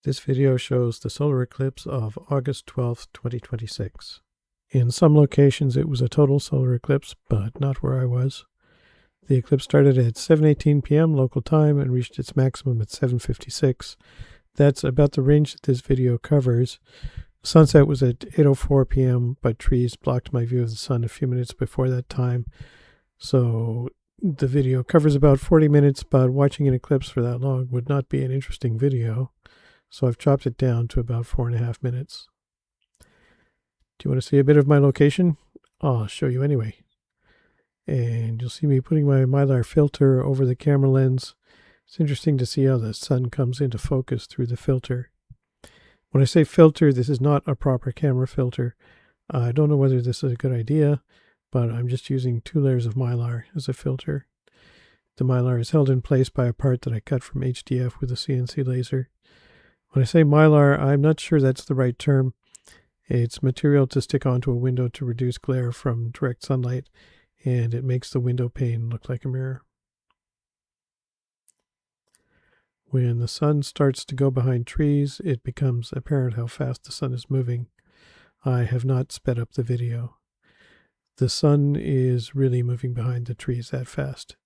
This video shows the solar eclipse of August 12th, 2026. In some locations it was a total solar eclipse, but not where I was. The eclipse started at 7:18 p.m. local time and reached its maximum at 7:56. That's about the range that this video covers. Sunset was at 8:04 p.m., but trees blocked my view of the sun a few minutes before that time. So the video covers about 40 minutes, but watching an eclipse for that long would not be an interesting video. So I've chopped it down to about 4.5 minutes. Do you want to see a bit of my location? I'll show you anyway. And you'll see me putting my mylar filter over the camera lens. It's interesting to see how the sun comes into focus through the filter. When I say filter, this is not a proper camera filter. I don't know whether this is a good idea, but I'm just using 2 layers of mylar as a filter. The mylar is held in place by a part that I cut from HDF with a CNC laser. When I say mylar, I'm not sure that's the right term. It's material to stick onto a window to reduce glare from direct sunlight, and it makes the window pane look like a mirror. When the sun starts to go behind trees, it becomes apparent how fast the sun is moving. I have not sped up the video. The sun is really moving behind the trees that fast.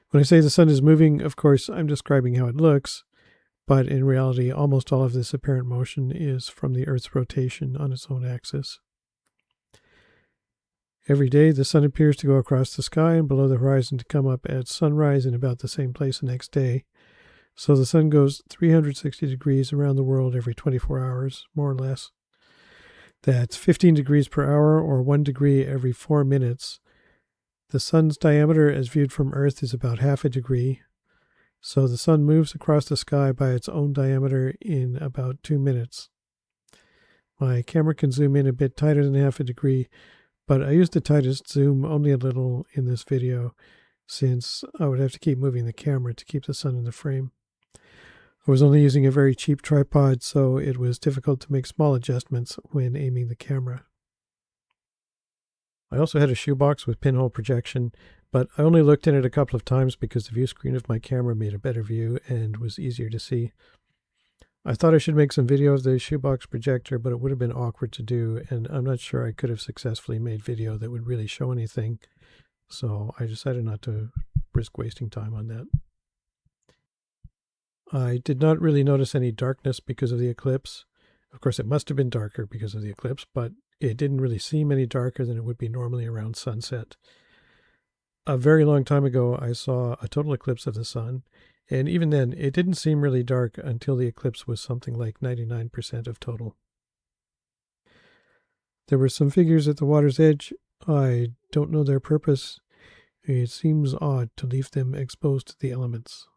When I say the sun is moving, of course, I'm describing how it looks, but in reality, almost all of this apparent motion is from the Earth's rotation on its own axis. Every day, the sun appears to go across the sky and below the horizon to come up at sunrise in about the same place the next day. So the sun goes 360 degrees around the world every 24 hours, more or less. That's 15 degrees per hour, or 1 degree every 4 minutes. The sun's diameter as viewed from Earth is about half a degree. So the sun moves across the sky by its own diameter in about 2 minutes. My camera can zoom in a bit tighter than half a degree, but I used the tightest zoom only a little in this video, since I would have to keep moving the camera to keep the sun in the frame. I was only using a very cheap tripod, so it was difficult to make small adjustments when aiming the camera. I also had a shoebox with pinhole projection, but I only looked in it a couple of times because the view screen of my camera made a better view and was easier to see. I thought I should make some video of the shoebox projector, but it would have been awkward to do, and I'm not sure I could have successfully made video that would really show anything, so I decided not to risk wasting time on that. I did not really notice any darkness because of the eclipse. Of course, it must have been darker because of the eclipse, but it didn't really seem any darker than it would be normally around sunset. A very long time ago, I saw a total eclipse of the sun, and even then, it didn't seem really dark until the eclipse was something like 99% of total. There were some figures at the water's edge. I don't know their purpose. It seems odd to leave them exposed to the elements.